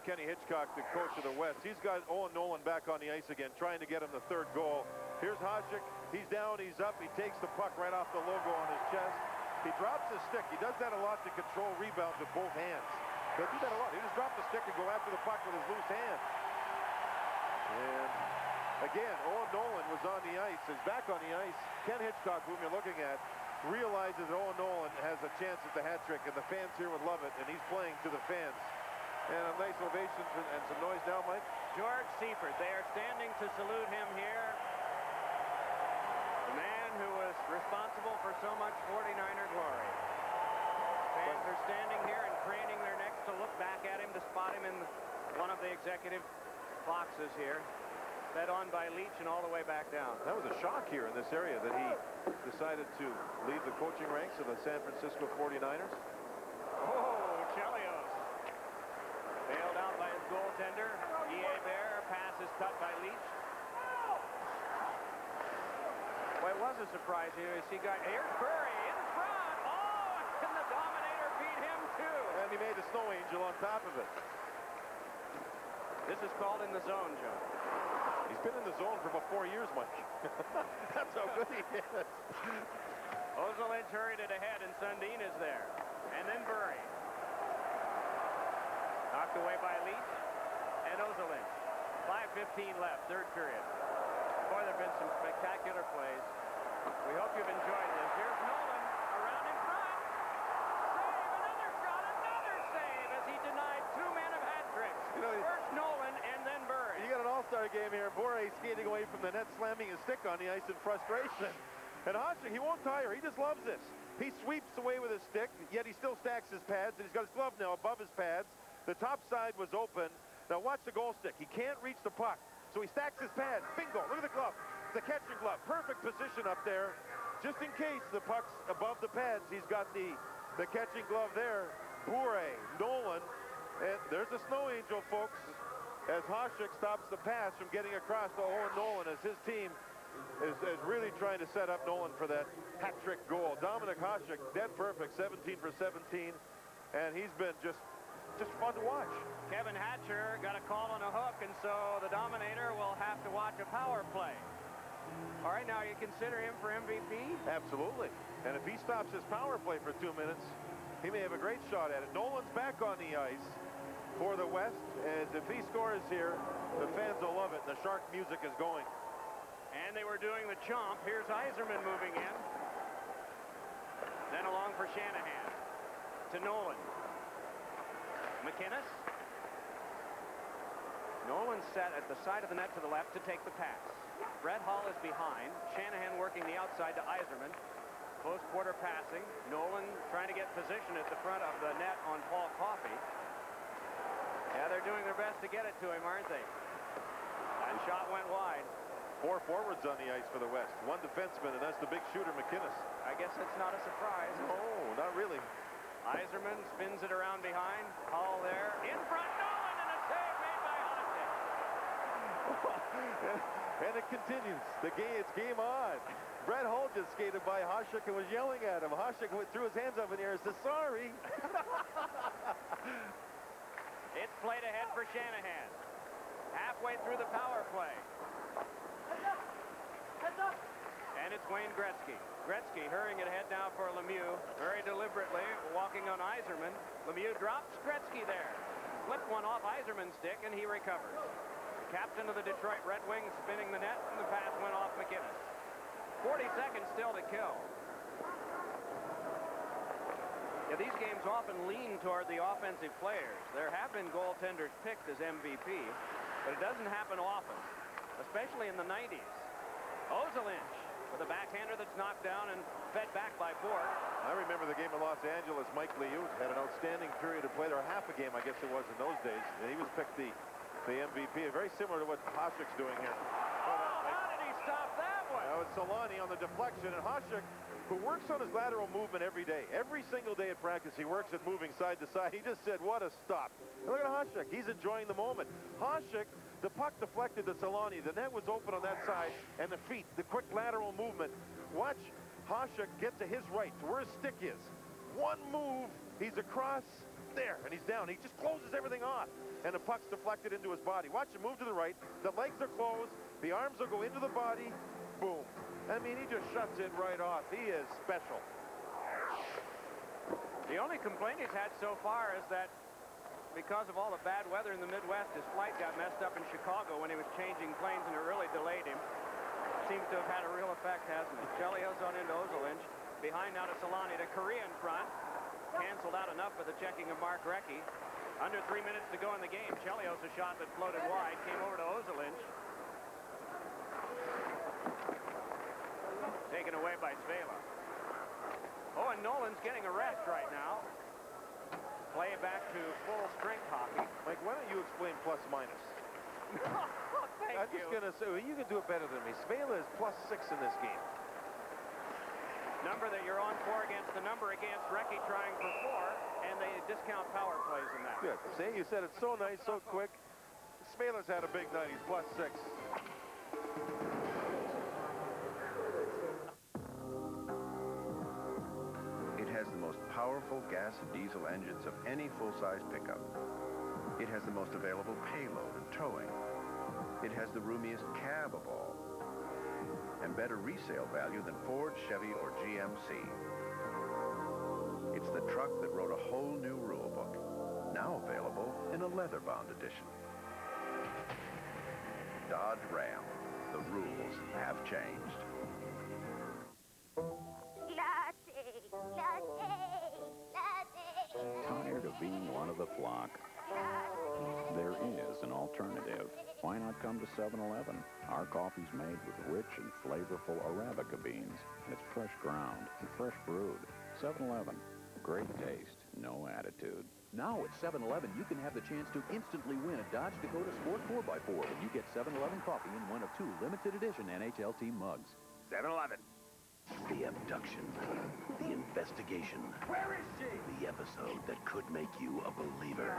Kenny Hitchcock, the coach of the West. He's got Owen Nolan back on the ice again, trying to get him the third goal. Here's Hasek. He's down, he's up. He takes the puck right off the logo on his chest. He drops his stick. He does that a lot to control rebounds with both hands. He'll do that a lot. He just drops the stick and go after the puck with his loose hand. And again, Owen Nolan was on the ice. He's back on the ice. Ken Hitchcock, whom you're looking at, realizes Owen Nolan has a chance at the hat trick, and the fans here would love it, and he's playing to the fans. And a nice ovation and some noise now, Mike. George Seifert, they are standing to salute him here. The man who was responsible for so much 49er glory. Fans are standing here and craning their necks to look back at him, to spot him in one of the executive boxes here. Fed on by Leach and all the way back down. That was a shock here in this area that he decided to leave the coaching ranks of the San Francisco 49ers. Oh, Chelios. Bailed out by his goaltender. E.A. Bear. Pass is cut by Leach. Well, it was a surprise here. Here's Burry in front. Oh, and the Dominator beat him too. And he made the snow angel on top of it. This is called in the zone, Joe. He's been in the zone for about 4 years, Mike. That's how good he is. Ozolinch hurried it ahead, and Sundin is there. And then Burry. Knocked away by Leach and Ozolinch. 5:15 left, third period. Boy, there have been some spectacular plays. We hope you've enjoyed this. Here's Nolan around in front. Save, another shot, another save as he denied two men of hat tricks. First Nolan and then Burry. You got an all-star game here. Burry skating away from the net, slamming his stick on the ice in frustration. And Hasek, he won't tire. He just loves this. He sweeps away with his stick, yet he still stacks his pads, and he's got his glove now above his pads. The top side was open. Now watch the goal stick. He can't reach the puck, so he stacks his pads. Bingo, look at the glove. The catching glove. Perfect position up there. Just in case the puck's above the pads, he's got the catching glove there. Burry, Nolan, and there's the snow angel, folks, as Hasek stops the pass from getting across to Owen Nolan as his team is really trying to set up Nolan for that hat-trick goal. Dominic Hasek, dead perfect, 17 for 17, and he's been just fun to watch. Kevin Hatcher got a call on a hook, and so the Dominator will have to watch a power play. All right, now you consider him for MVP? Absolutely. And if he stops his power play for 2 minutes, he may have a great shot at it. Nolan's back on the ice for the West, and if he scores here, the fans will love it. The Shark music is going. And they were doing the chomp. Here's Yzerman moving in. Then along for Shanahan. To Nolan. McInnes. Nolan set at the side of the net to the left to take the pass. Brett Hull is behind. Shanahan working the outside to Yzerman. Close quarter passing. Nolan trying to get position at the front of the net on Paul Coffey. Yeah, they're doing their best to get it to him, aren't they? That shot went wide. 4 forwards on the ice for the West. 1 defenseman, and that's the big shooter, McInnes. I guess it's not a surprise. No, not really. Yzerman spins it around behind. Hull there. In front, Nolan, and a save made by Hasek. And it continues. It's game on. Brett Hull just skated by Hasek and was yelling at him. Hasek threw his hands up in the air and said, sorry. It's played ahead for Shanahan. Halfway through the power play. And it's Wayne Gretzky. Gretzky hurrying it ahead now for Lemieux. Very deliberately walking on Yzerman. Lemieux drops Gretzky there. Flipped one off Yzerman's stick, and he recovers. The captain of the Detroit Red Wings spinning the net, and the pass went off McInnes. 40 seconds still to kill. Yeah, these games often lean toward the offensive players. There have been goaltenders picked as MVP, but it doesn't happen often, especially in the 90s. Ozelinch with a backhander that's knocked down and fed back by Bork. I remember the game in Los Angeles. Mike Liut had an outstanding period of play there, half a game, I guess it was in those days. And he was picked the MVP, very similar to what Hasek's doing here. How did he stop that one? Now it's Solani on the deflection, and Hasek, who works on his lateral movement every day. Every single day at practice, he works at moving side to side. He just said, what a stop. And look at Hasek. He's enjoying the moment. Hasek, the puck deflected to Solani. The net was open on that side, and the feet, the quick lateral movement. Watch Hasek get to his right, to where his stick is. One move, he's across there, and he's down. He just closes everything off, and the puck's deflected into his body. Watch him move to the right. The legs are closed. The arms will go into the body. Boom. I mean, he just shuts it right off. He is special. The only complaint he's had so far is that because of all the bad weather in the Midwest, his flight got messed up in Chicago when he was changing planes, and it really delayed him. Seems to have had a real effect, hasn't it? Chelios on into Ozelinch. Behind now to Solani. To Korea in front. Canceled out enough for the checking of Mark Recchi. Under 3 minutes to go in the game. Chelios a shot that floated wide. Came over to Ozelinch. Taken away by Svela. Owen Nolan's getting a rest right now. Play back to full strength hockey. Mike, why don't you explain plus minus? Thank I'm just going to say, well, you can do it better than me. Svela is +6 in this game. Number that you're on for against the number against Recchi trying for 4, and they discount power plays in that. Good. See, you said it so nice, so quick. Svela's had a big night. He's +6. It has the most powerful gas and diesel engines of any full-size pickup. It has the most available payload and towing. It has the roomiest cab of all, and better resale value than Ford, Chevy, or GMC. It's the truck that wrote a whole new rule book, now available in a leather-bound edition. Dodge Ram. The rules have changed. Tired of being one of the flock? There is an alternative. Why not come to 7-Eleven? Our coffee's made with rich and flavorful Arabica beans, and it's fresh ground and fresh brewed. 7-Eleven. Great taste, no attitude. Now at 7-Eleven, you can have the chance to instantly win a Dodge Dakota Sport 4x4 when you get 7-Eleven coffee in one of 2 limited edition NHL team mugs. 7-Eleven. The abduction. The investigation. Where is she? The episode that could make you a believer.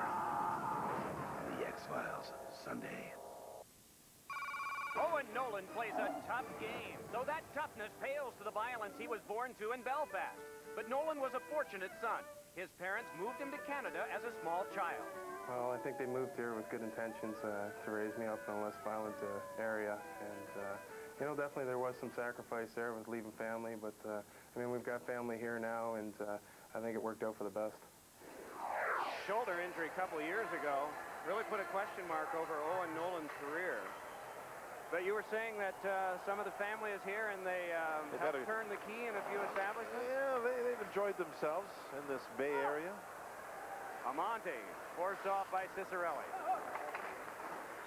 The X-Files, Sunday. Owen Nolan plays a tough game, though that toughness pales to the violence he was born to in Belfast. But Nolan was a fortunate son. His parents moved him to Canada as a small child. Well, I think they moved here with good intentions to raise me up in a less violent area. And, you know, definitely there was some sacrifice there with leaving family. But, I mean, we've got family here now, and I think it worked out for the best. Shoulder injury a couple of years ago really put a question mark over Owen Nolan's career. But you were saying that some of the family is here and they have turned the key in a few establishments? Yeah, they've enjoyed themselves in this Bay Area. Amante forced off by Cicerelli.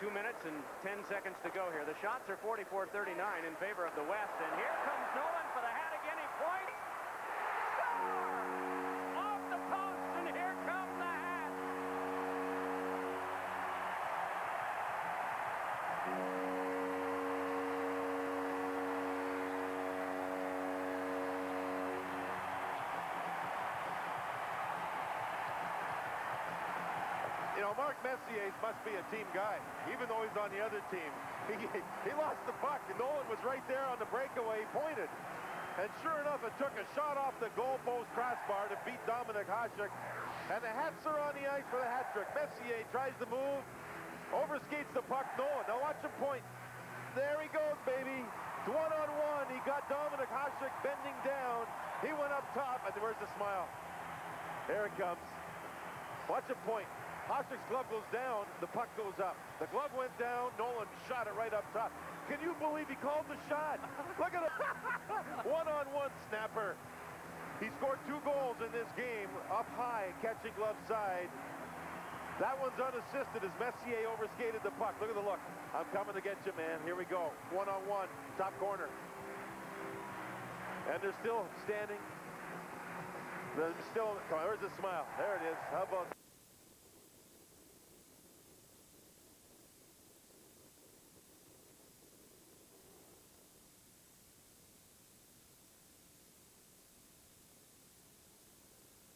2 minutes and 10 seconds to go here. The shots are 44-39 in favor of the West. And here comes Nolan for the hat again. He points. Score! Off the post, and here comes the hat. You know, Mark Messier must be a team guy, even though he's on the other team. He lost the puck, and Nolan was right there on the breakaway. He pointed. And sure enough, it took a shot off the goalpost crossbar to beat Dominik Hasek. And the Hats are on the ice for the hat trick. Messier tries to move, overskates the puck. Nolan, now watch him point. There he goes, baby. One-on-one. He got Dominik Hasek bending down. He went up top, and where's the smile? There it comes. Watch him point. Hasek's glove goes down, the puck goes up. The glove went down, Nolan shot it right up top. Can you believe he called the shot? Look at him. One-on-one snapper. He scored 2 goals in this game, up high, catching glove side. That one's unassisted as Messier overskated the puck. Look at the look. I'm coming to get you, man. Here we go. One-on-one, top corner. And they're still standing. They're still, come on, where's the smile? There it is. How about